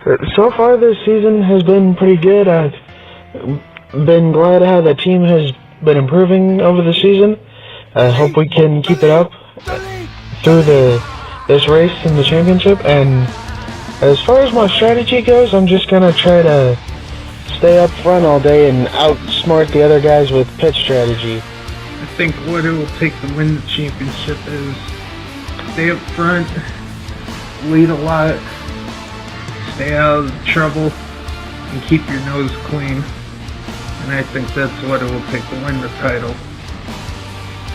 So far this season has been pretty good. I've been glad how the team has been improving over the season. I hope we can keep it up through this race in the championship. And as far as my strategy goes, I'm just going to try to stay up front all day and outsmart the other guys with pit strategy. I think what it will take to win the championship is stay up front, lead a lot, stay out of trouble, and keep your nose clean. And I think that's what it will take to win the title.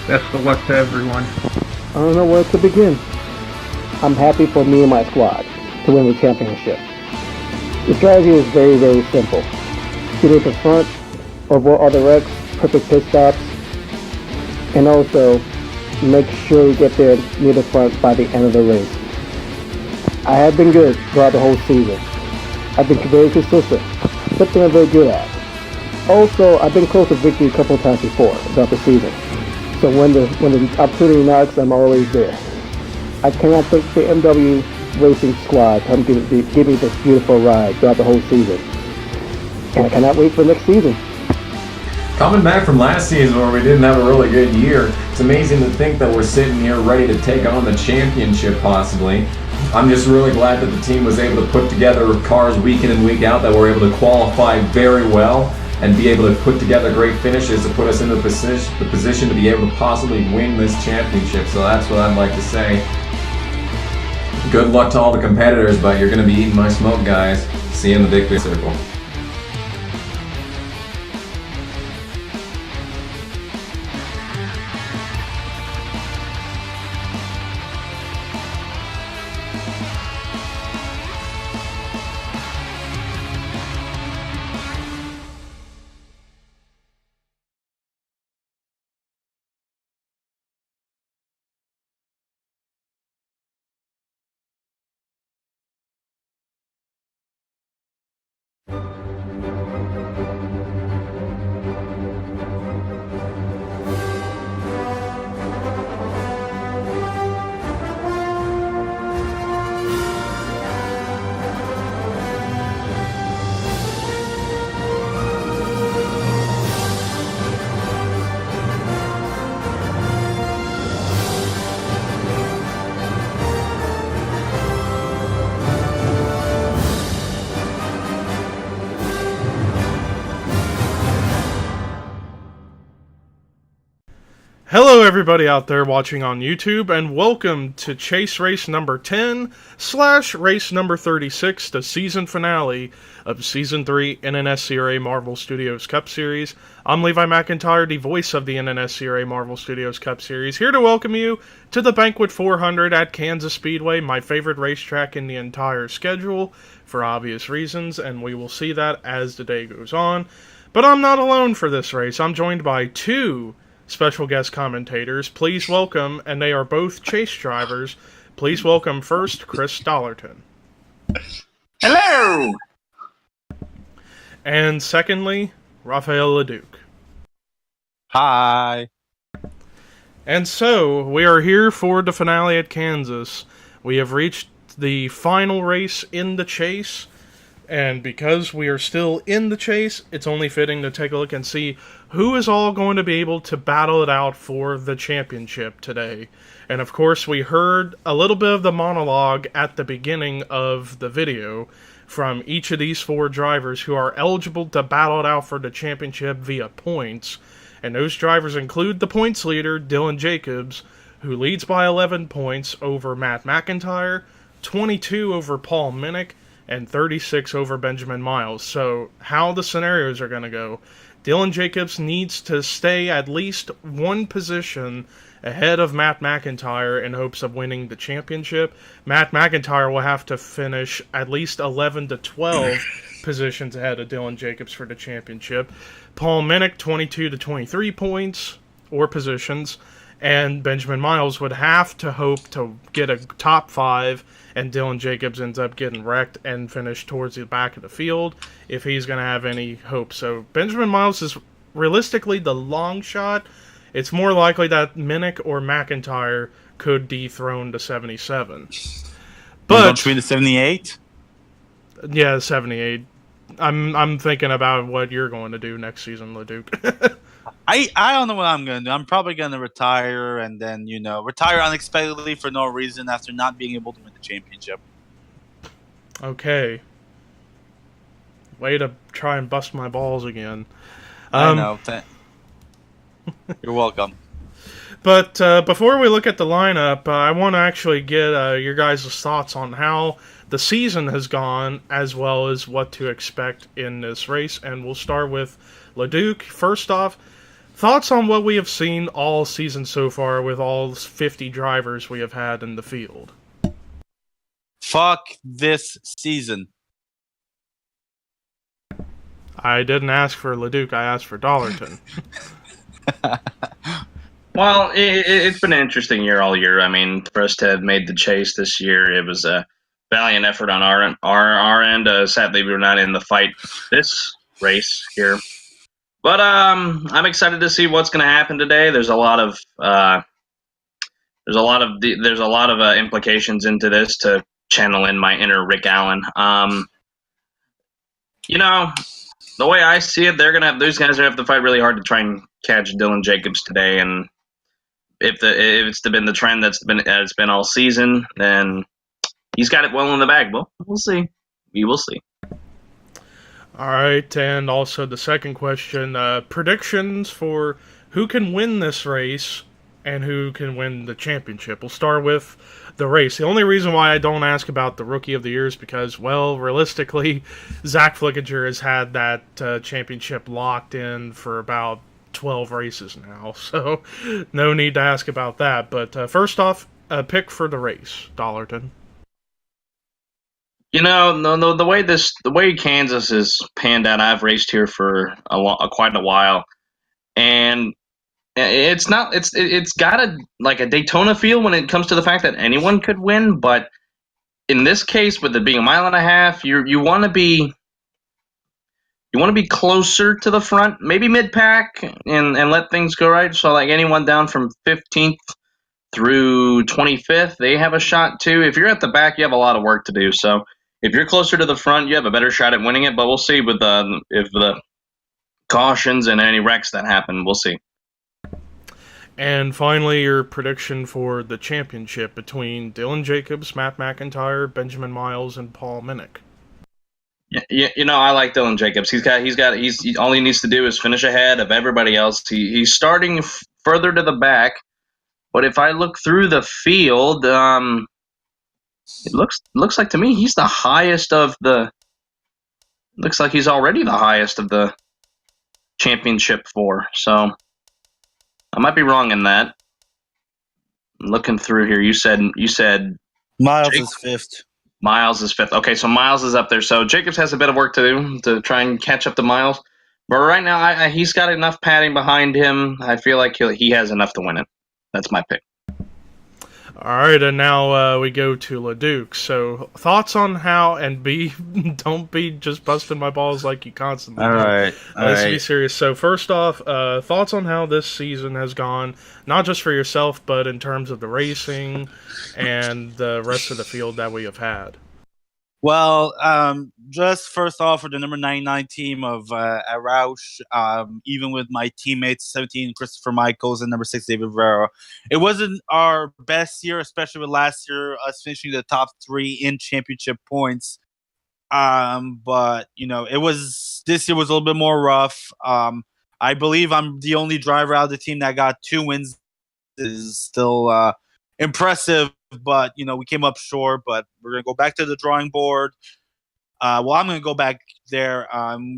Best of luck to everyone. I don't know where to begin. I'm happy for me and my squad to win the championship. The strategy is very, very simple. Get at the front, avoid all the wrecks, perfect pit stops, and also make sure you get there near the front by the end of the race. I have been good throughout the whole season. I've been very consistent, something I'm very good at. Also, I've been close to victory a couple of times before throughout the season. So when the opportunity knocks, I'm always there. I cannot thank the MW Racing Squad to give me this beautiful ride throughout the whole season. And I cannot wait for next season. Coming back from last season where we didn't have a really good year, it's amazing to think that we're sitting here ready to take on the championship possibly. I'm just really glad that the team was able to put together cars week in and week out that were able to qualify very well and be able to put together great finishes to put us in the position to be able to possibly win this championship. So that's what I'd like to say. Good luck to all the competitors, but you're going to be eating my smoke, guys. See you in the big circle. Hello everybody out there watching on YouTube, and welcome to Chase Race number 10 / race number 36, the season finale of Season 3 NNSCRA Marvel Studios Cup Series. I'm Levi McIntyre, the voice of the NNSCRA Marvel Studios Cup Series, here to welcome you to the Banquet 400 at Kansas Speedway, my favorite racetrack in the entire schedule, for obvious reasons, and we will see that as the day goes on. But I'm not alone for this race. I'm joined by two special guest commentators. Please welcome, and they are both chase drivers. Please welcome first Chris Dollarton. Hello! And secondly, Raphael Leduc. Hi! And so, we are here for the finale at Kansas. We have reached the final race in the chase, and because we are still in the chase, it's only fitting to take a look and see who is all going to be able to battle it out for the championship today. And of course, we heard a little bit of the monologue at the beginning of the video from each of these four drivers who are eligible to battle it out for the championship via points. And those drivers include the points leader, Dylan Jacobs, who leads by 11 points over Matt McIntyre, 22 over Paul Minnick, and 36 over Benjamin Miles. So, how the scenarios are going to go. Dylan Jacobs needs to stay at least one position ahead of Matt McIntyre in hopes of winning the championship. Matt McIntyre will have to finish at least 11 to 12 positions ahead of Dylan Jacobs for the championship. Paul Minnick, 22 to 23 points or positions. And Benjamin Miles would have to hope to get a top 5, and Dylan Jacobs ends up getting wrecked and finished towards the back of the field if he's going to have any hope. So Benjamin Miles is realistically the long shot. It's more likely that Minnick or McIntyre could dethrone the 77. But don't you win the 78? Yeah, 78. I'm thinking about what you're going to do next season, Leduc. I don't know what I'm gonna do. I'm probably gonna retire and then retire unexpectedly for no reason after not being able to win the championship. Okay. Way to try and bust my balls again. I know. You're welcome. But before we look at the lineup, I want to actually get your guys' thoughts on how the season has gone, as well as what to expect in this race. And we'll start with Leduc. First off, thoughts on what we have seen all season so far with all 50 drivers we have had in the field. Fuck this season. I didn't ask for Leduc, I asked for Dollarton. Well, it's been an interesting year all year. I mean, for us to have made the chase this year, it was a valiant effort on our end. Sadly, we were not in the fight this race here, but I'm excited to see what's going to happen today. There's a lot of implications into this to channel in my inner Rick Allen. The way I see it, those guys are gonna have to fight really hard to try and catch Dylan Jacobs today, and if it's been the trend that's been all season, then he's got it well in the bag. Well, we'll see. We will see. All right, and also the second question, predictions for who can win this race and who can win the championship. We'll start with the race. The only reason why I don't ask about the Rookie of the Year is because, well, realistically, Zach Flickinger has had that championship locked in for about 12 races now, so no need to ask about that. But first off, a pick for the race, Dollarton. The way Kansas is panned out, I've raced here for quite a while, and it's got a Daytona feel when it comes to the fact that anyone could win, but in this case, with it being a mile and a half, you want to be closer to the front, maybe mid pack, and let things go right. So like anyone down from 15th through 25th, they have a shot too. If you're at the back, you have a lot of work to do. So if you're closer to the front, you have a better shot at winning it. But we'll see with if the cautions and any wrecks that happen. We'll see. And finally, your prediction for the championship between Dylan Jacobs, Matt McIntyre, Benjamin Miles, and Paul Minnick. Yeah, I like Dylan Jacobs. He's all he needs to do is finish ahead of everybody else. He's starting further to the back, but if I look through the field, it looks like to me he's the highest of the. Looks like he's already the highest of the championship four. So I might be wrong in that. Looking through here, you said Miles is fifth. Miles is fifth. Okay, so Miles is up there. So Jacobs has a bit of work to do to try and catch up to Miles. But right now, he's got enough padding behind him. I feel like he has enough to win it. That's my pick. All right, and now we go to Leduc. So thoughts on how, and don't be just busting my balls like you constantly do. All right. Let's be serious. So first off, thoughts on how this season has gone, not just for yourself, but in terms of the racing and the rest of the field that we have had. Well, just first off, for the number 99 team of Araush, even with my teammates, 17 Christopher Michaels and number 6 David Rivera, it wasn't our best year, especially with last year us finishing the top 3 in championship points. But this year was a little bit more rough. I believe I'm the only driver out of the team that got 2 wins. Is still impressive. But, we came up short, but we're going to go back to the drawing board. I'm going to go back there,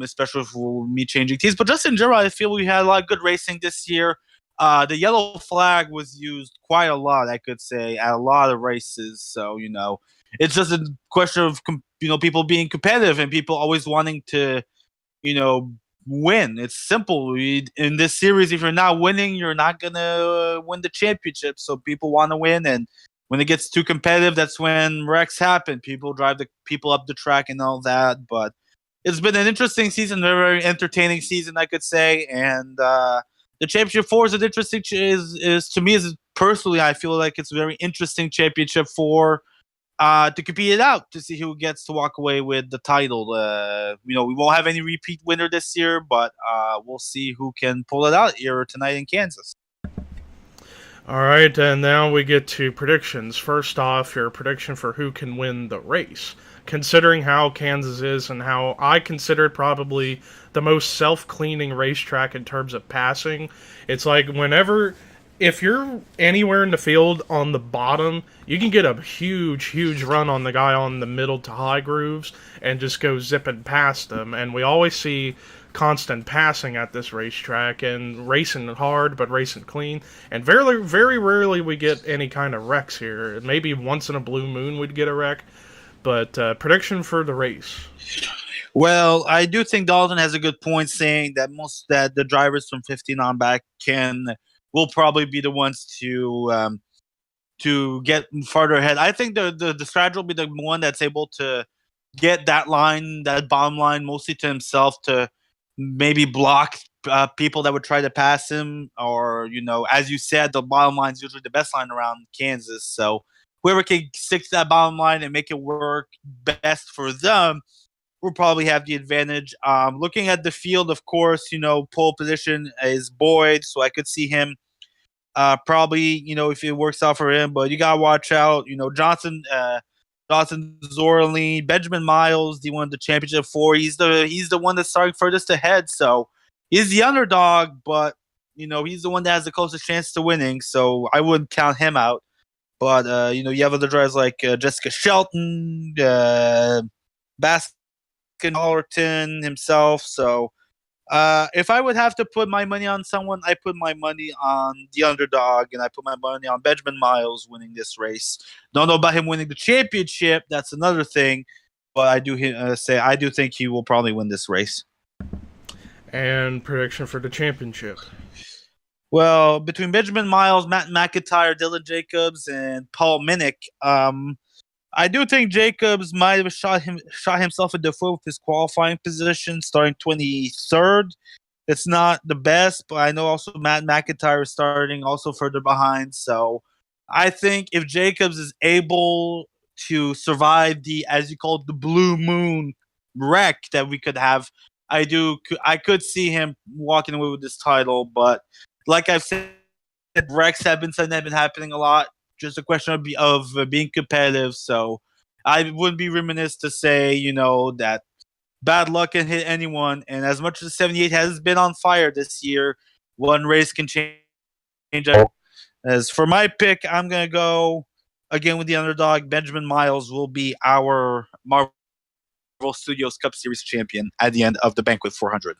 especially for me changing teams. But just in general, I feel we had a lot of good racing this year. The yellow flag was used quite a lot, I could say, at a lot of races. So, it's just a question of, people being competitive and people always wanting to, win. It's simple. In this series, if you're not winning, you're not going to win the championship. So people want to win, and when it gets too competitive, that's when wrecks happen. People drive the people up the track and all that. But it's been an interesting season, a very entertaining season, I could say. And the Championship 4 is an interesting. Is to me, personally, I feel like it's a very interesting Championship 4. to compete it out to see who gets to walk away with the title. We won't have any repeat winner this year, but we'll see who can pull it out here tonight in Kansas. All right, and now we get to predictions. First off, your prediction for who can win the race. Considering how Kansas is and how I consider it probably the most self-cleaning racetrack in terms of passing, it's like if you're anywhere in the field on the bottom, you can get a huge run on the guy on the middle to high grooves and just go zipping past them. And we always see constant passing at this racetrack and racing hard but racing clean. And very, very rarely we get any kind of wrecks here. Maybe once in a blue moon we'd get a wreck. But prediction for the race. Well, I do think Dalton has a good point saying that that the drivers from 15 on back will probably be the ones to get farther ahead. I think the strategy will be the one that's able to get that bottom line, mostly to himself, to maybe block people that would try to pass him. Or, as you said, the bottom line is usually the best line around Kansas. So whoever can stick to that bottom line and make it work best for them will probably have the advantage. Looking at the field, of course, pole position is Boyd, so I could see him probably, if it works out for him. But you got to watch out. Johnson, Dawson Zorley, Benjamin Miles, he won the championship for. He's the one that's starting furthest ahead, so he's the underdog, but, he's the one that has the closest chance to winning, so I wouldn't count him out. But, you have other drivers like Jessica Shelton, Baskin Hallerton himself. So if I would have to put my money on someone, I put my money on the underdog, and I put my money on Benjamin Miles winning this race. Don't know about him winning the championship. That's another thing. But I do I do think he will probably win this race. And prediction for the championship. Well, between Benjamin Miles, Matt McIntyre, Dylan Jacobs, and Paul Minnick, I do think Jacobs might have shot himself in the foot with his qualifying position, starting 23rd. It's not the best, but I know also Matt McIntyre is starting also further behind. So I think if Jacobs is able to survive as you call it, the blue moon wreck that we could have, I could see him walking away with this title. But like I've said, wrecks have been happening a lot. Just a question of being competitive. So I wouldn't be remiss to say, that bad luck can hit anyone. And as much as 78 has been on fire this year, one race can change. As for my pick, I'm going to go again with the underdog. Benjamin Miles will be our Marvel Studios Cup Series champion at the end of the Banquet 400.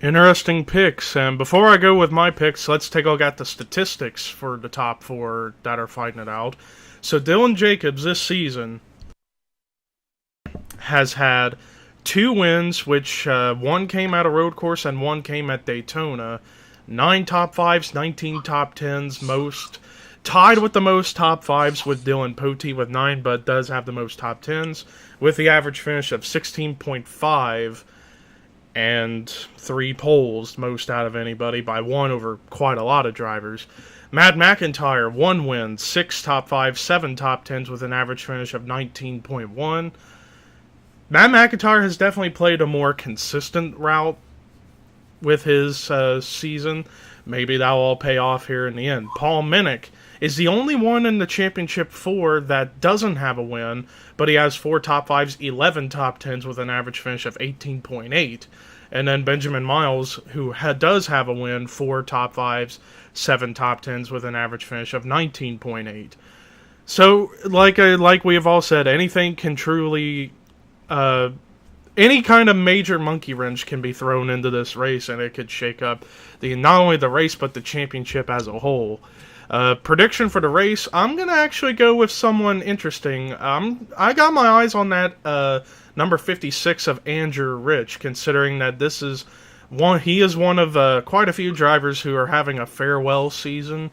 Interesting picks. And before I go with my picks, let's take a look at the statistics for the top four that are fighting it out. So Dylan Jacobs this season has had 2 wins, which one came at a road course and one came at Daytona. 9 top 5s, 19 top 10s, tied with the most top 5s with Dylan Potee with 9, but does have the most top 10s, with the average finish of 16.5 and 3 poles, most out of anybody, by 1 over quite a lot of drivers. Matt McIntyre, 1 win, 6 top 5s, 7 top 10s with an average finish of 19.1. Matt McIntyre has definitely played a more consistent route with his season. Maybe that will all pay off here in the end. Paul Minnick is the only one in the Championship 4 that doesn't have a win, but he has 4 top 5s, 11 top 10s with an average finish of 18.8. And then Benjamin Miles, who does have a win, 4 top 5s, 7 top 10s with an average finish of 19.8. So, like we have all said, anything can truly... any kind of major monkey wrench can be thrown into this race, and it could shake up not only the race, but the championship as a whole. Prediction for the race, I'm going to actually go with someone interesting. I got my eyes on that number 56 of Andrew Rich, considering that he is one of quite a few drivers who are having a farewell season.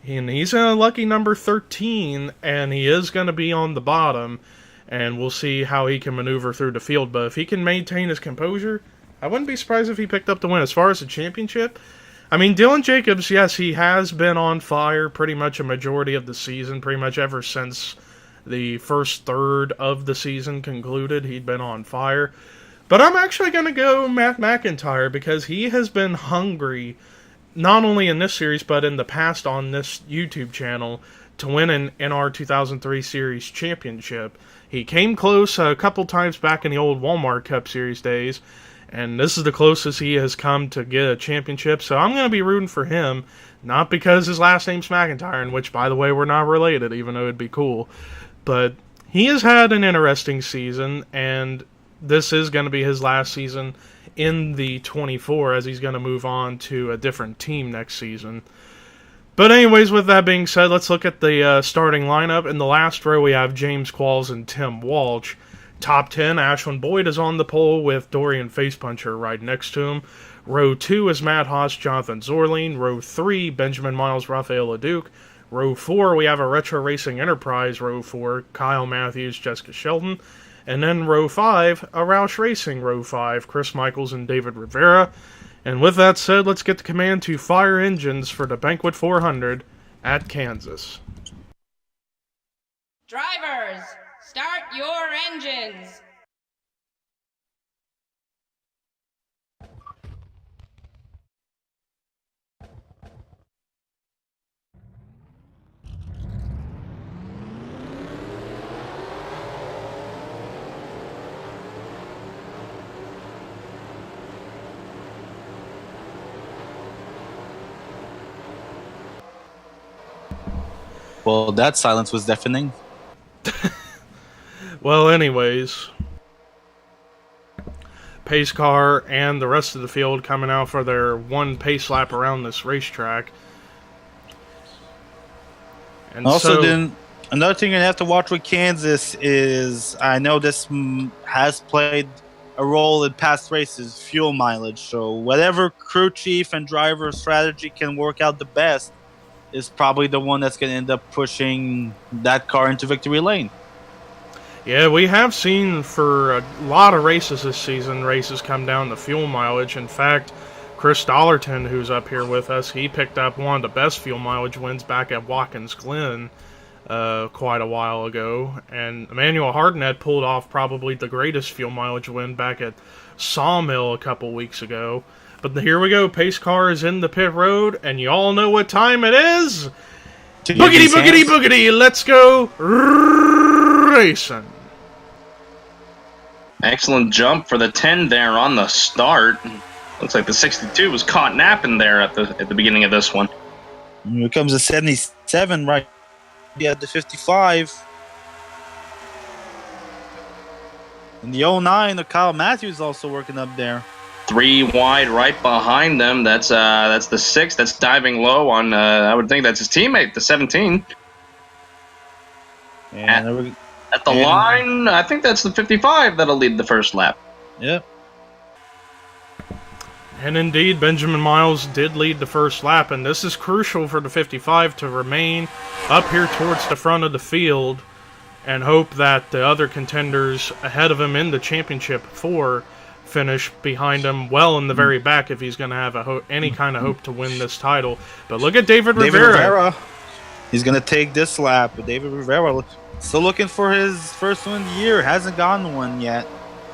And he's a lucky number 13, and he is going to be on the bottom. And we'll see how he can maneuver through the field. But if he can maintain his composure, I wouldn't be surprised if he picked up the win. As far as the championship, I mean, Dylan Jacobs, yes, he has been on fire pretty much a majority of the season, pretty much ever since the first third of the season concluded. He'd been on fire. But I'm actually going to go Matt McIntyre because he has been hungry, not only in this series, but in the past on this YouTube channel, to win an NR 2003 Series championship. He came close a couple times back in the old Walmart Cup Series days, and this is the closest he has come to get a championship, so I'm going to be rooting for him, not because his last name's McIntyre, in which, by the way, we're not related, even though it'd be cool, but he has had an interesting season, and this is going to be his last season in the 24, as he's going to move on to a different team next season. But anyways, with that being said, let's look at the starting lineup. In the last row, we have James Qualls and Tim Walsh. Top 10, Ashland Boyd is on the pole with Dorian Facepuncher right next to him. Row 2 is Matt Haas, Jonathan Zorline. Row 3, Benjamin Miles, Rafael LeDuc. Row 4, we have a Retro Racing Enterprise. Row 4, Kyle Matthews, Jessica Shelton. And then row 5, a Roush Racing row 5, Chris Michaels and David Rivera. And with that said, let's get the command to fire engines for the Banquet 400 at Kansas. Drivers, start your engines. Well, that silence was deafening. Well, anyways, pace car and the rest of the field coming out for their one pace lap around this racetrack. And also, then another thing you have to watch with Kansas is, I know this has played a role in past races, fuel mileage. So whatever crew chief and driver strategy can work out the best is probably the one that's going to end up pushing that car into victory lane. Yeah, we have seen for a lot of races this season, races come down to fuel mileage. In fact, Chris Dollarton, who's up here with us, he picked up one of the best fuel mileage wins back at Watkins Glen quite a while ago. And Emmanuel Hardinet pulled off probably the greatest fuel mileage win back at Sawmill a couple weeks ago. But here we go, pace car is in the pit road, and you all know what time it is. Boogity, boogity, boogity, let's go racing. Excellent jump for the 10 there on the start. Looks like the 62 was caught napping there at the beginning of this one. Here comes the 77 right at the 55. And the 09, the Kyle Matthews also working up there. 3 wide right behind them. That's the 6. That's diving low on, I would think that's his teammate, the 17. And at the line, I think that's the 55 that'll lead the first lap. Yep. And indeed, Benjamin Miles did lead the first lap, and this is crucial for the 55 to remain up here towards the front of the field and hope that the other contenders ahead of him in the championship 4 finish behind him well in the very back if he's going to have any kind of hope to win this title. But look at David Rivera. He's going to take this lap. But David Rivera still looking for his first win of the year. Hasn't gotten one yet.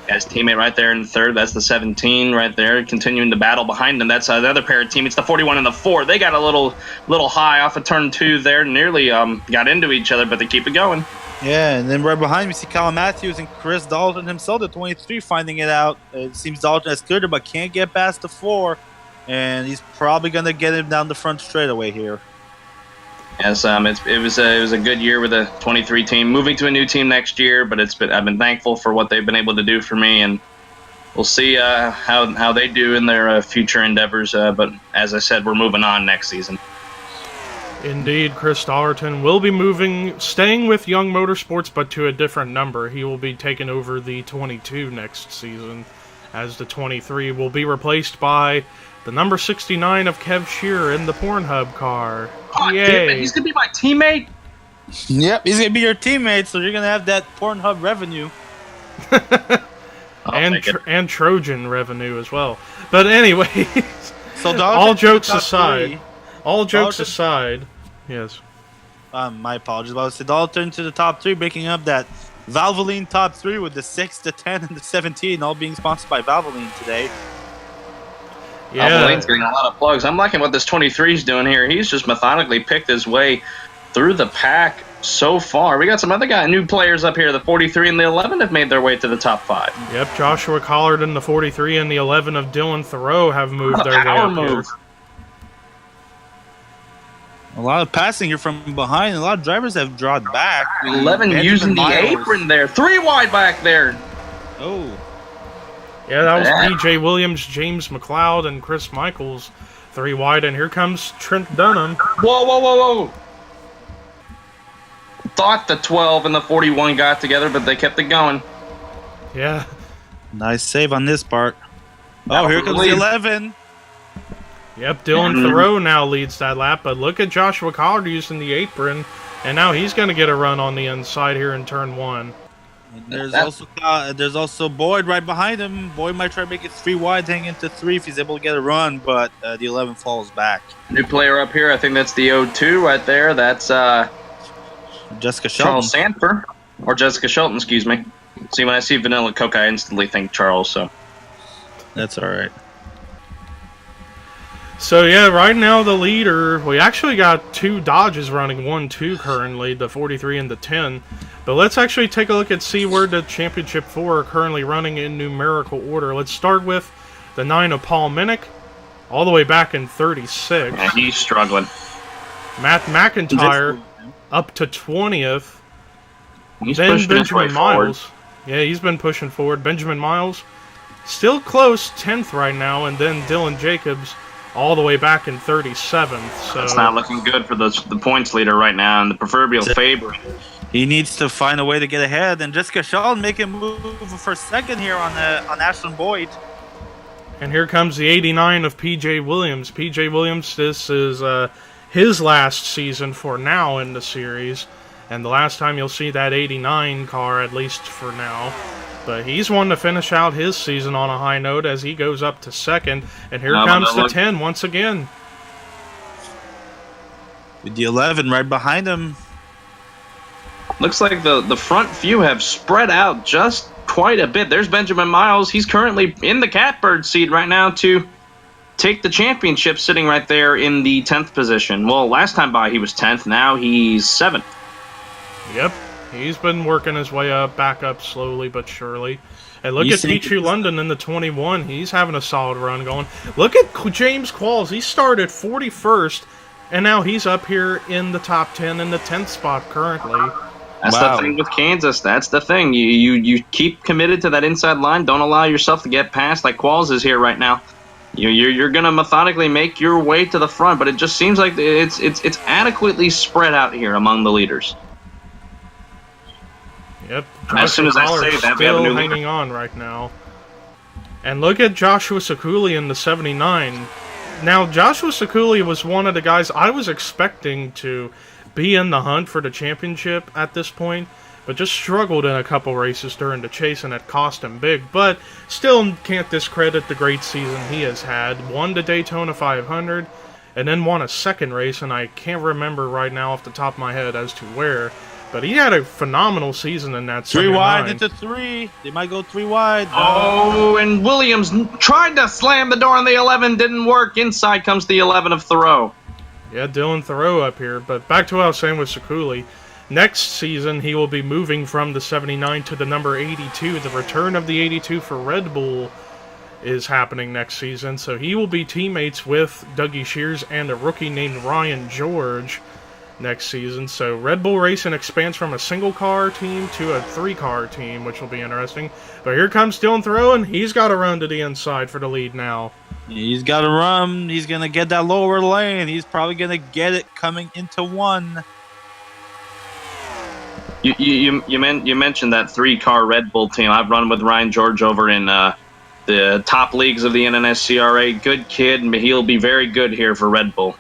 His teammate right there in third. That's the 17 right there, continuing the battle behind him. That's the other pair of teammates, the 41 and the 4. They got a little high off of turn 2 there, nearly got into each other, but they keep it going. Yeah, and then right behind me, see Kyle Matthews and Chris Dalton himself, the 23, finding it out. It seems Dalton has cleared it, but can't get past the 4, and he's probably going to get him down the front straightaway here. Yes, it was a good year with the 23 team. Moving to a new team next year, but I've been thankful for what they've been able to do for me, and we'll see how they do in their future endeavors. But as I said, we're moving on next season. Indeed, Chris Dollarton will be staying with Young Motorsports, but to a different number. He will be taking over the 22 next season, as the 23 will be replaced by the number 69 of Kev Shearer in the Pornhub car. Oh, damn it, he's going to be my teammate? Yep, he's going to be your teammate, so you're going to have that Pornhub revenue. and Trojan revenue as well. But anyway, so all jokes aside, yes. My apologies. But it's all turned to the top 3, breaking up that Valvoline top 3 with the 6, the 10, and the 17, all being sponsored by Valvoline today. Yeah. Valvoline's getting a lot of plugs. I'm liking what this 23's doing here. He's just methodically picked his way through the pack so far. We got some other new players up here. The 43 and the 11 have made their way to the top 5. Yep, Joshua Collard and the 43 and the 11 of Dylan Thoreau have moved What a their way power up here. move. A lot of passing here from behind. A lot of drivers have drawn back. 11 Benjamin using the Miles. apron there. 3 wide back there. Oh. Yeah, that was Yeah. P.J. Williams, James McLeod, and Chris Michaels. 3 wide, and here comes Trent Dunham. Whoa, whoa, whoa, whoa. Thought the 12 and the 41 got together, but they kept it going. Yeah. Nice save on this part. Oh, here comes the 11. Yep, Dylan Thoreau now leads that lap, but look at Joshua Collard using the apron, and now he's going to get a run on the inside here in turn 1. There's also Boyd right behind him. Boyd might try to make it 3 wide, hang into 3 if he's able to get a run, but the 11 falls back. New player up here, I think that's the 02 right there. That's Jessica Shelton. Charles Sanford, or Jessica Shelton, excuse me. See, when I see Vanilla Coke, I instantly think Charles, so. That's all right. So yeah, right now the leader, we actually got 2 Dodges running 1-2 currently, the 43 and the 10. But let's actually take a look and see where the Championship 4 are currently running in numerical order. Let's start with the 9 of Paul Minnick, all the way back in 36. Yeah, he's struggling. Matt McIntyre up to 20th. He's Then pushing his way Benjamin forward. Miles. Yeah, he's been pushing forward. Benjamin Miles, still close, 10th right now, and then Dylan Jacobs all the way back in 37th. So It's not looking good for the points leader right now, and the proverbial favorite. He needs to find a way to get ahead, and Jessica Shelton make a move for second here on Ashton Boyd. And here comes the 89 of P.J. Williams. P.J. Williams, this is his last season for now in the series. And the last time you'll see that 89 car, at least for now. But he's one to finish out his season on a high note as he goes up to second. And here comes the 10 once again. With the 11 right behind him. Looks like the front few have spread out just quite a bit. There's Benjamin Miles. He's currently in the catbird seat right now to take the championship, sitting right there in the 10th position. Well, last time by he was 10th. Now he's 7th. Yep, he's been working his way up, back up slowly but surely. And look at Pichu London in the 21. He's having a solid run going. Look at James Qualls. He started 41st, and now he's up here in the top 10 in the 10th spot currently. That's the thing with Kansas. That's the thing. You keep committed to that inside line. Don't allow yourself to get past like Qualls is here right now. You're going to methodically make your way to the front, but it just seems like it's adequately spread out here among the leaders. Yep. As soon as I say that, we have a new still leader. hanging on right now. And look at Joshua Sekuli in the 79. Now, Joshua Sekuli was one of the guys I was expecting to be in the hunt for the championship at this point, but just struggled in a couple races during the chase, and it cost him big. But still can't discredit the great season he has had. Won the Daytona 500, and then won a second race, and I can't remember right now off the top of my head as to where. But he had a phenomenal season in that 3 79. wide into 3. They might go 3 wide. Oh, and Williams tried to slam the door on the 11. Didn't work. Inside comes the 11 of Thoreau. Yeah, Dylan Thoreau up here. But back to what I was saying with Sekuli. Next season, he will be moving from the 79 to the number 82. The return of the 82 for Red Bull is happening next season. So he will be teammates with Dougie Shears and a rookie named Ryan George next season. So Red Bull Racing expands from a single car team to a 3-car team, which will be interesting. But here comes Dylan Thoreau, and he's got to run to the inside for the lead now. He's got to run. He's going to get that lower lane. He's probably going to get it coming into 1. You mentioned that 3-car Red Bull team. I've run with Ryan George over in the top leagues of the NNSCRA. Good kid, and he'll be very good here for Red Bull.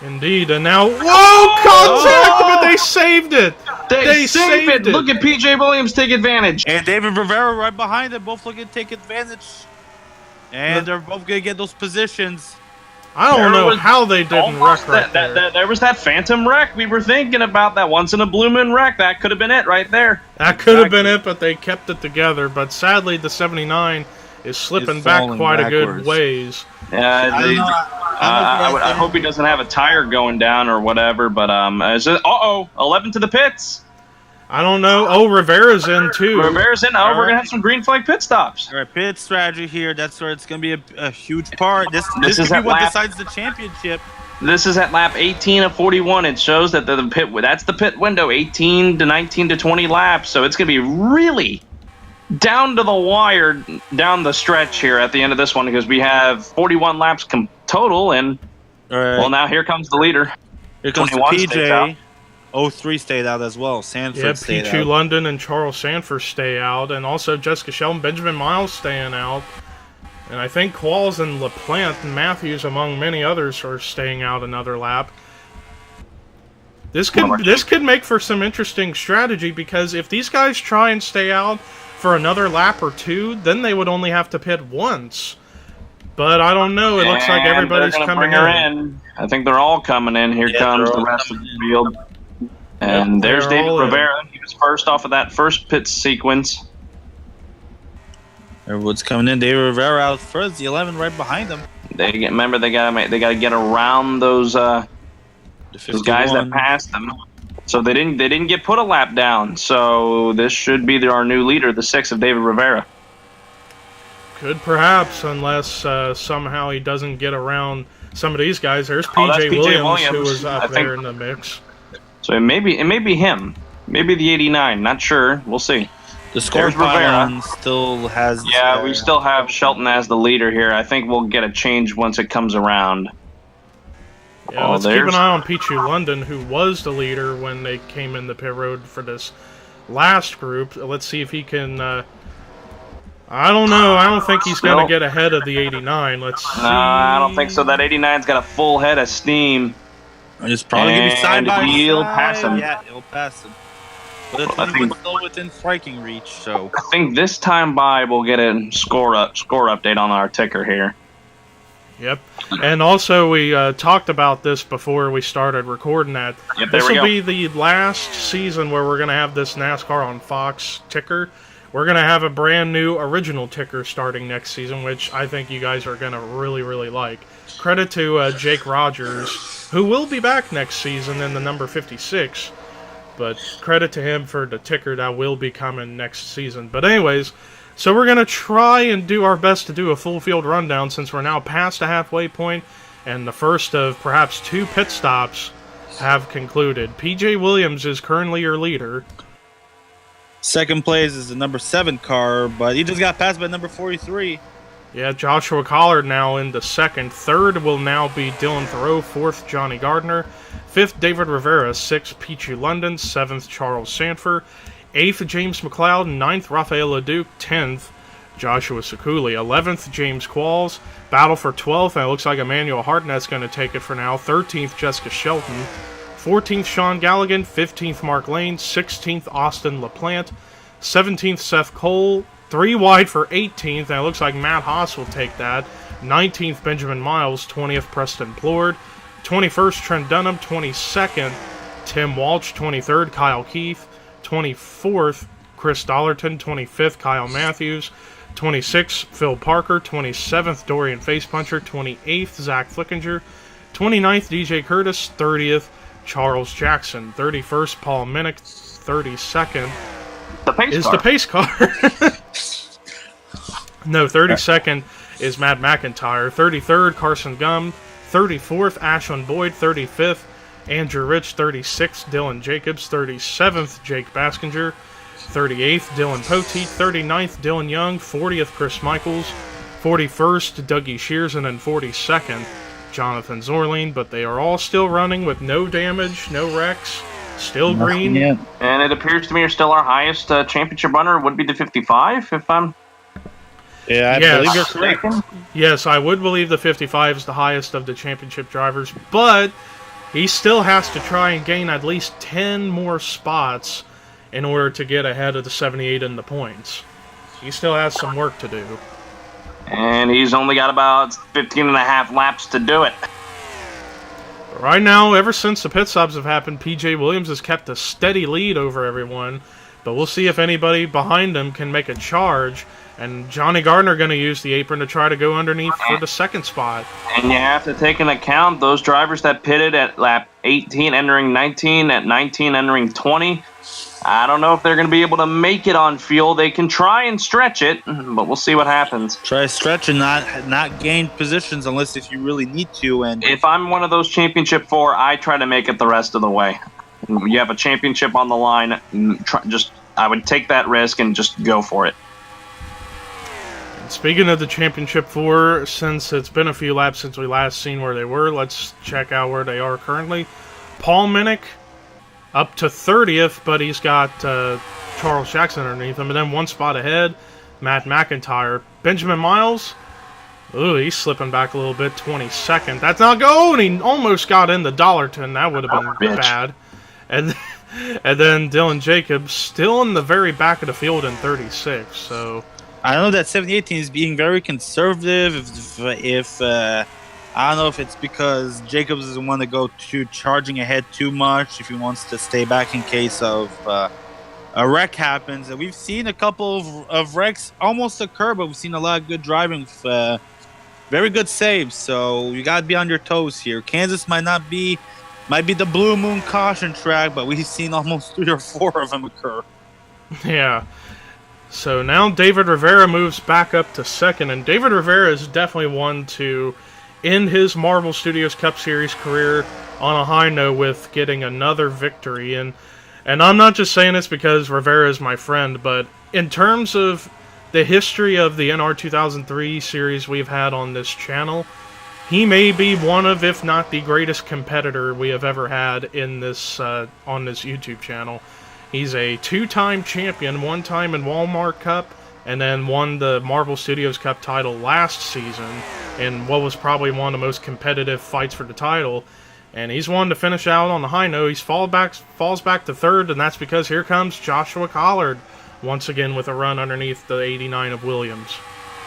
Indeed, and now, whoa, contact, but they saved it. They saved it. Look at P.J. Williams take advantage. And David Rivera right behind them, both looking to take advantage. And they're both going to get those positions. I don't know was how they didn't wreck right there. There was that phantom wreck. We were thinking about that once in a blue moon wreck. That could have been it right there. That could have been it, but they kept it together. But sadly, the 79 is slipping back quite a good ways. Yeah, I hope he doesn't have a tire going down or whatever. But 11 to the pits. I don't know. Oh, Rivera's in too. Rivera's in. Oh, we're gonna have some green flag pit stops. All right, pit strategy here. That's where it's gonna be a huge part. This is could be what lap- decides the championship. This is at lap 18 of 41. It shows that the pit. That's the pit window, 18 to 19 to 20 laps. So it's gonna be really down to the wire down the stretch here at the end of this one because we have 41 laps total, and well, now here comes the leader. Here comes the PJ. 03 stayed out as well. Sanford stayed Pichu out. London and Charles Sanford stay out, and also Jessica Shelton, Benjamin Miles staying out, and I think Qualls and LaPlante and Matthews, among many others, are staying out another lap. This could make for some interesting strategy because if these guys try and stay out for another lap or two, then they would only have to pit once. But I don't know. It looks like everybody's coming in. I think they're all coming in. Here comes the rest of the field. And there's David Rivera. He was first off of that first pit sequence. Everyone's coming in. David Rivera out first. The 11 right behind him. They gotta get around those guys that passed them. So they didn't get put a lap down. So this should be our new leader, the 6 of David Rivera. Could perhaps, unless somehow he doesn't get around some of these guys. There's PJ Williams, who was up there in the mix. So it may be him. Maybe the 89. Not sure. We'll see. The score pylon still has... Yeah, we still have Shelton as the leader here. I think we'll get a change once it comes around. Yeah, let's keep an eye on Pichu London, who was the leader when they came in the pit road for this last group. Let's see if he can... I don't know. I don't think he's going to get ahead of the 89. Let's see. No, I don't think so. That 89's got a full head of steam. It's probably going to be side by he'll side. pass him. Yeah, he'll pass him. But it's still within striking reach, so... I think this time by we'll get a score update on our ticker here. Yep. And also, we talked about this before we started recording that. Yep, this will be the last season where we're going to have this NASCAR on Fox ticker. We're going to have a brand new original ticker starting next season, which I think you guys are going to really, really like. Credit to Jake Rogers, who will be back next season in the number 56. But credit to him for the ticker that will be coming next season. But anyways, so we're going to try and do our best to do a full field rundown since we're now past the halfway point and the first of perhaps 2 pit stops have concluded. PJ Williams is currently your leader. Second place is the number 7 car, but he just got passed by number 43. Yeah, Joshua Collard now in the second. Third will now be Dylan Thoreau. Fourth, Johnny Gardner. Fifth, David Rivera. Sixth, Pichu London. Seventh, Charles Sanford. Eighth, James McLeod. Ninth, Rafael LeDuc. 10th, Joshua Sekuli. 11th, James Qualls. Battle for 12th, and it looks like Emmanuel Hartnett's going to take it for now. 13th, Jessica Shelton. 14th, Sean Galligan. 15th, Mark Lane. 16th, Austin LaPlante. 17th, Seth Cole. 3 wide for 18th, and it looks like Matt Haas will take that. 19th, Benjamin Miles. 20th, Preston Plord. 21st, Trent Dunham. 22nd, Tim Walsh. 23rd, Kyle Keith. 24th, Chris Dollarton. 25th, Kyle Matthews. 26th, Phil Parker. 27th, Dorian Facepuncher. 28th, Zach Flickinger. 29th, DJ Curtis. 30th, Charles Jackson. 31st, Paul Minnick. 32nd is the pace car. No, 32nd is Matt McIntyre. 33rd, Carson Gum. 34th, Ashland Boyd. 35th, Andrew Rich. 36th, Dylan Jacobs. 37th, Jake Baskinger. 38th, Dylan Poteet. 39th, Dylan Young. 40th, Chris Michaels. 41st, Dougie Shears. And then 42nd, Jonathan Zorline. But they are all still running with no damage, no wrecks. Still green. And it appears to me you're still our highest championship runner would be the 55, if I'm... Yeah, I believe you're correct. Yes, I would believe the 55 is the highest of the championship drivers, but he still has to try and gain at least 10 more spots in order to get ahead of the 78 in the points. He still has some work to do. And he's only got about 15 and a half laps to do it. Right now, ever since the pit stops have happened, PJ Williams has kept a steady lead over everyone. But we'll see if anybody behind him can make a charge. And Johnny Gardner going to use the apron to try to go underneath for the second spot. And you have to take into account those drivers that pitted at lap 18 entering 19, at 19 entering 20. I don't know if they're going to be able to make it on fuel. They can try and stretch it, but we'll see what happens. Try to stretch and not gain positions unless if you really need to. And if I'm one of those championship 4, I try to make it the rest of the way. You have a championship on the line, I would take that risk and just go for it. Speaking of the Championship 4, since it's been a few laps since we last seen where they were, let's check out where they are currently. Paul Minnick up to 30th, but he's got Charles Jackson underneath him. And then one spot ahead, Matt McIntyre. Benjamin Miles, ooh, he's slipping back a little bit, 22nd. That's not going! He almost got into Dollarton. That would have been bad. And then Dylan Jacobs still in the very back of the field in 36, so... I know that 7018 is being very conservative. If I don't know if it's because Jacobs doesn't want to go charging ahead too much. If he wants to stay back in case of a wreck happens, and we've seen a couple of wrecks almost occur, but we've seen a lot of good driving, very good saves. So you got to be on your toes here. Kansas might be the Blue Moon caution track, but we've seen almost 3 or 4 of them occur. Yeah. So now David Rivera moves back up to 2nd, and David Rivera is definitely one to end his Marvel Studios Cup Series career on a high note with getting another victory. And I'm not just saying this because Rivera is my friend, but in terms of the history of the NR 2003 series we've had on this channel, he may be one of, if not the greatest competitor we have ever had in this on this YouTube channel. He's a 2-time champion, 1 time in Walmart Cup, and then won the Marvel Studios Cup title last season in what was probably one of the most competitive fights for the title. And he's one to finish out on the high note. He falls back to 3rd, and that's because here comes Joshua Collard once again with a run underneath the 89 of Williams.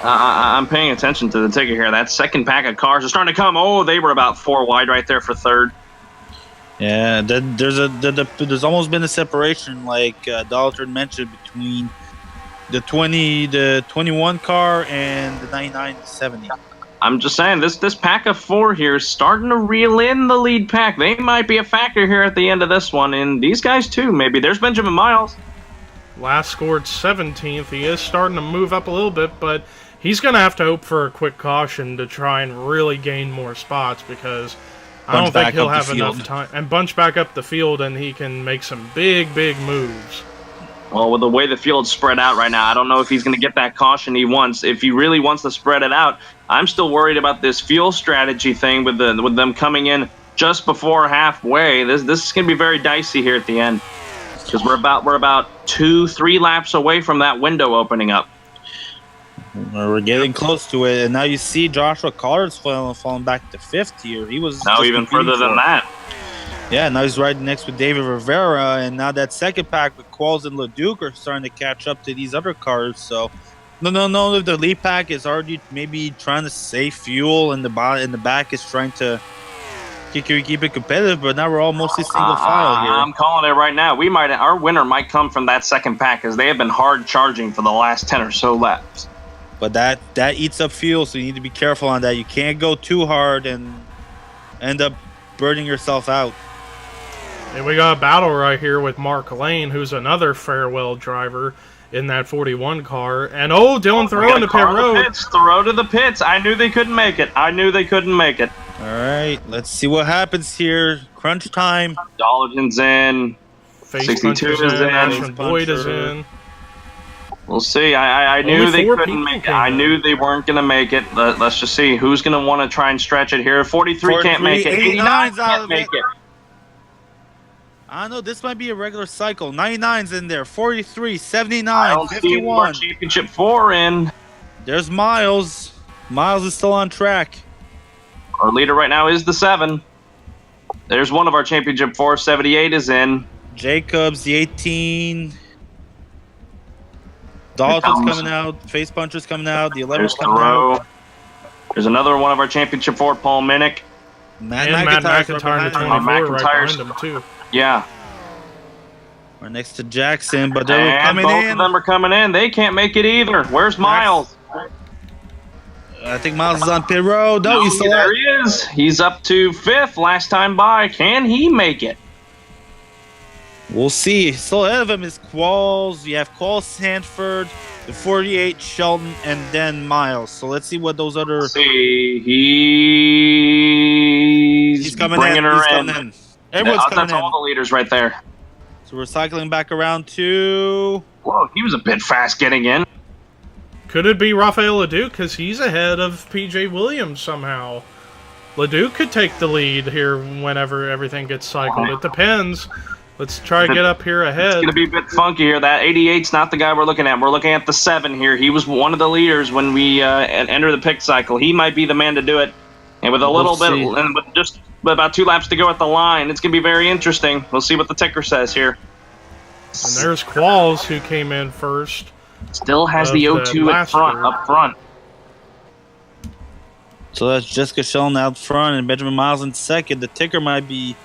I'm paying attention to the ticket here. That second pack of cars is starting to come. Oh, they were about 4 wide right there for 3rd. Yeah, there's almost been a separation, like Dalton mentioned, between the 21 car and the 99-70. I'm just saying, this pack of 4 here is starting to reel in the lead pack. They might be a factor here at the end of this one, and these guys too, maybe. There's Benjamin Miles. Last scored 17th. He is starting to move up a little bit, but he's going to have to hope for a quick caution to try and really gain more spots, because I don't think he'll have enough time. And bunch back up the field, and he can make some big, big moves. Well, with the way the field's spread out right now, I don't know if he's going to get that caution he wants. If he really wants to spread it out, I'm still worried about this fuel strategy thing with them coming in just before halfway. This is going to be very dicey here at the end, because we're about 2-3 laps away from that window opening up. We're getting close to it, and now you see Joshua Collard's falling back to 5th here. He was now even further than that. Yeah, now he's right next with David Rivera, and now that second pack with Qualls and LeDuc are starting to catch up to these other cars. So, no, if the lead pack is already maybe trying to save fuel, and the back is trying to keep it competitive, but now we're all mostly single file here. I'm calling it right now. Our winner might come from that second pack, as they have been hard charging for the last 10 or so laps. But that eats up fuel, so you need to be careful on that. You can't go too hard and end up burning yourself out. And we got a battle right here with Mark Lane, who's another farewell driver in that 41 car. And Dylan Thoreau in the pit road. Thoreau to the pits. I knew they couldn't make it. All right, let's see what happens here. Crunch time. Dollarton's in. Face 62 is in. Ashton Boyd is in. We'll see. I knew they couldn't make it. I knew they weren't going to make it. Let's just see who's going to want to try and stretch it here. 43 can't make it. 89 can't make it. I don't know. This might be a regular cycle. 99's in there. 43, 79, 51. Championship 4 in. There's Miles. Miles is still on track. Our leader right now is the 7. There's one of our championship 4. 78 is in. Jacobs, the 18. Dalton's coming out. Face Puncher's coming out. The 11's There's coming out. There's another one of our championship 4, Paul Minnick. Matt McIntyre in the 24 right behind him, too. Yeah. We're next to Jackson, but they're And coming both in. of them are coming in. They can't make it either. Where's Miles? I think Miles is on pit road. No, he's still there out. he is. He's up to 5th last time by. Can he make it? We'll see. Still ahead of him is Qualls. You have Qualls, Sanford, the 48, Shelton, and then Miles. So let's see what those other. Let's see. He's coming bringing in. her He's in. coming in. Everyone's coming That's in. all the leaders right there. So we're cycling back around to. Whoa, he was a bit fast getting in. Could it be Rafael Leduc? Because he's ahead of P.J. Williams somehow. Leduc could take the lead here whenever everything gets cycled. It depends. Let's try to get up here ahead. It's going to be a bit funky here. That 88's not the guy we're looking at. We're looking at the 7 here. He was one of the leaders when we enter the pick cycle. He might be the man to do it. And with a little bit, and with just about 2 laps to go at the line, it's going to be very interesting. We'll see what the ticker says here. And there's Qualls, who came in first. Still has the O2 up front. So that's Jessica Sheldon out front and Benjamin Miles in second. The ticker might be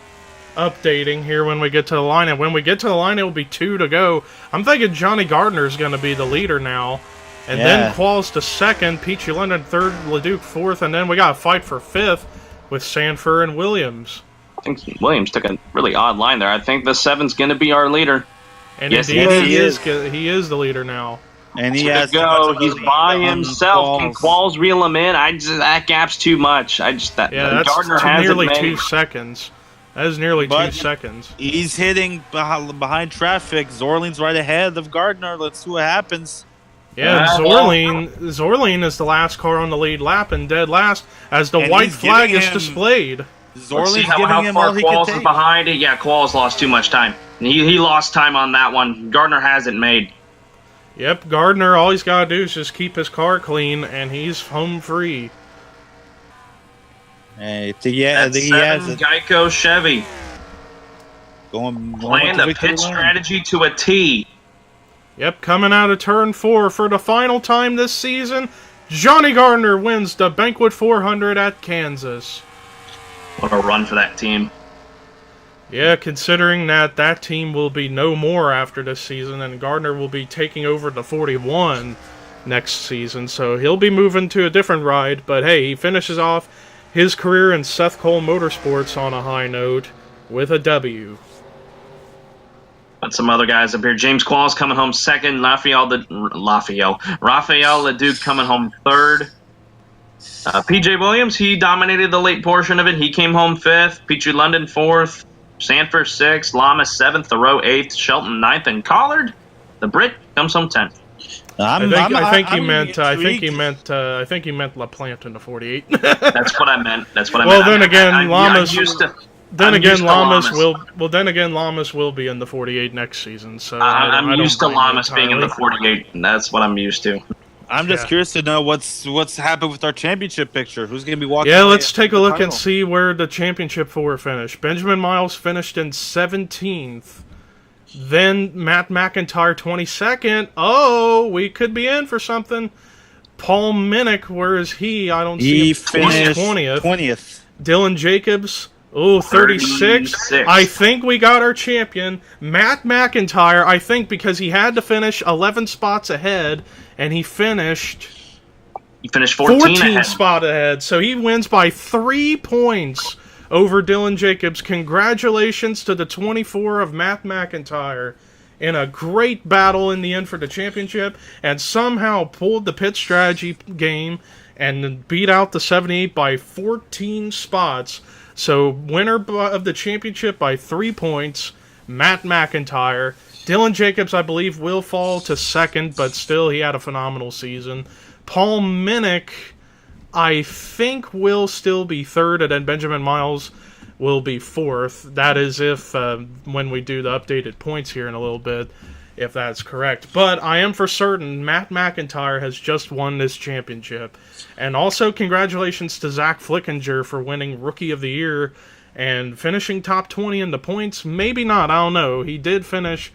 updating here when we get to the line. And when we get to the line, it will be 2 to go. I'm thinking Johnny Gardner is going to be the leader now. And then Qualls to second, Peachy London third, Leduc fourth, and then we got a fight for 5th with Sanford and Williams. I think Williams took a really odd line there. I think the 7's going to be our leader. And yes, indeed, he is the leader now. And he has to go. He's by himself. Can Qualls reel him in? That gap's too much. That's Gardner nearly 2 seconds. That is nearly 2 seconds. He's hitting behind traffic. Zorling's right ahead of Gardner. Let's see what happens. Yeah, Zorling is the last car on the lead lap and dead last as the white flag is displayed. Zorling's giving him all he can take. Qualls is behind it. Yeah, Qualls lost too much time. He lost time on that one. Gardner has it made. Yep, Gardner, all he's got to do is just keep his car clean, and he's home free. Hey, I think he has it. Geico Chevy. Playing the pit strategy to a T. Yep, coming out of turn 4 for the final time this season, Johnny Gardner wins the Banquet 400 at Kansas. What a run for that team. Yeah, considering that team will be no more after this season, and Gardner will be taking over the 41 next season, so he'll be moving to a different ride, but hey, he finishes off his career in Seth Cole Motorsports on a high note with a W. Got some other guys up here. James Qualls coming home second. Rafael Leduc coming home third. P.J. Williams, he dominated the late portion of it. He came home 5th. Peachy London 4th. Sanford 6th. Lamas 7th. Thoreau 8th. Shelton 9th. And Collard, the Brit, comes home 10th. I think he meant LaPlante in the 48. That's what I meant. Well, then again, Lamas will be in the 48 next season. So I'm used to Lamas being in the 48, and that's what I'm used to. I'm just curious to know what's happened with our championship picture. Who's going to be walking? Yeah, let's take a look and see where the championship 4 finished. Benjamin Miles finished in 17th. Then Matt McIntyre 22nd. Oh, we could be in for something. Paul Minnick, where is he? I don't see him. He finished 20th. Dylan Jacobs, 36. I think we got our champion. Matt McIntyre, I think because he had to finish 11 spots ahead, and he finished 14 spot ahead. So he wins by 3 points over Dylan Jacobs. Congratulations to the 24 of Matt McIntyre in a great battle in the end for the championship, and somehow pulled the pit strategy game and beat out the 78 by 14 spots. So winner of the championship by 3 points, Matt McIntyre. Dylan Jacobs, I believe, will fall to second, but still he had a phenomenal season. Paul Minnick, I think, will still be third, and then Benjamin Miles will be fourth. That is if, when we do the updated points here in a little bit, if that's correct. But I am for certain Matt McIntyre has just won this championship. And also congratulations to Zach Flickinger for winning Rookie of the Year and finishing top 20 in the points. Maybe not, I don't know. He did finish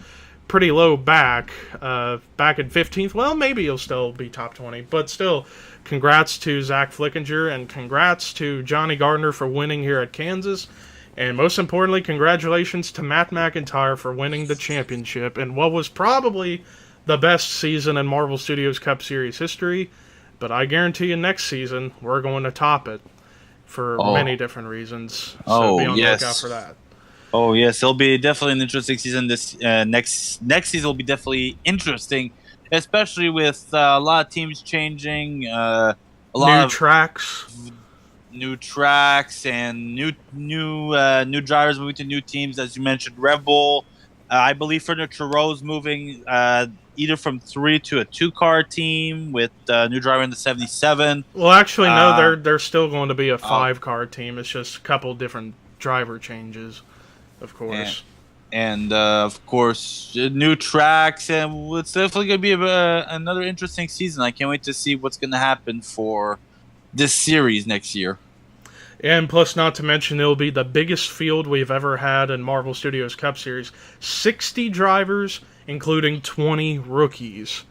pretty low back in 15th. Well, maybe he'll still be top 20, but still, congrats to Zach Flickinger, and congrats to Johnny Gardner for winning here at Kansas. And most importantly, congratulations to Matt McIntyre for winning the championship in what was probably the best season in Marvel Studios Cup Series history. But I guarantee you next season, we're going to top it for many different reasons. So be on the lookout for that. Oh, yes. It'll be definitely an interesting season. This next season will be definitely interesting, especially with a lot of teams changing, a lot of new tracks and new drivers moving to new teams. As you mentioned, Red Bull, I believe Furniture Row's moving either from 3 to a 2-car team with new driver in the 77. Well, actually, no, they're still going to be a 5-car team. It's just a couple different driver changes, of course. And of course, new tracks, and it's definitely going to be another interesting season. I can't wait to see what's going to happen for this series next year. And plus, not to mention, it'll be the biggest field we've ever had in Marvel Studios Cup Series. 60 drivers, including 20 rookies.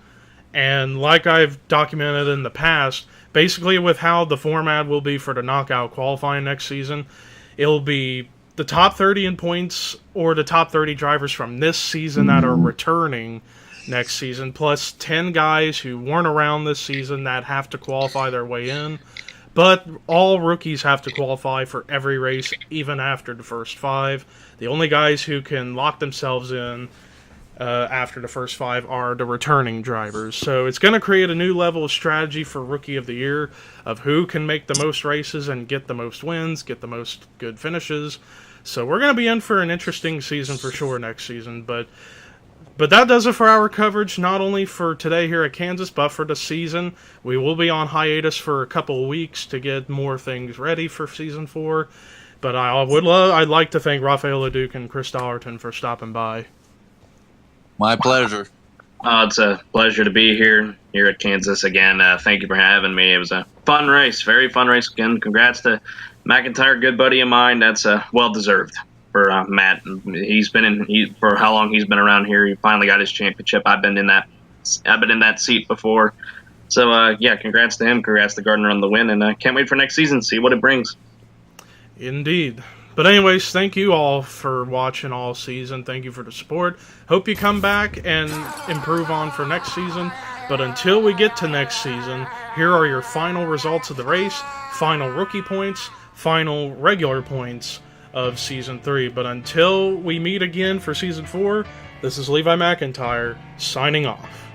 And like I've documented in the past, basically with how the format will be for the knockout qualifying next season, it'll be the top 30 in points or the top 30 drivers from this season that are returning next season, plus 10 guys who weren't around this season that have to qualify their way in. But all rookies have to qualify for every race, even after the first 5. The only guys who can lock themselves in after the first 5 are the returning drivers. So it's going to create a new level of strategy for Rookie of the Year of who can make the most races and get the most wins, get the most good finishes. So we're going to be in for an interesting season for sure next season. But that does it for our coverage, not only for today here at Kansas, but for the season. We will be on hiatus for a couple of weeks to get more things ready for Season 4. But I'd like to thank Raphael Leduc and Chris Dollarton for stopping by. My pleasure. It's a pleasure to be here at Kansas again. Thank you for having me. It was a fun race, very fun race again. Congrats to McIntyre, good buddy of mine. That's well-deserved. For Matt, he's been for how long he's been around here. He finally got his championship. I've been in that seat before. So congrats to him. Congrats to Gardner on the win, and can't wait for next season. See what it brings. Indeed. But anyways, thank you all for watching all season. Thank you for the support. Hope you come back and improve on for next season. But until we get to next season, here are your final results of the race, final rookie points, final regular points of Season 3. But until we meet again for Season 4, this is Levi McIntyre signing off.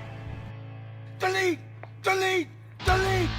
Delete! Delete! Delete!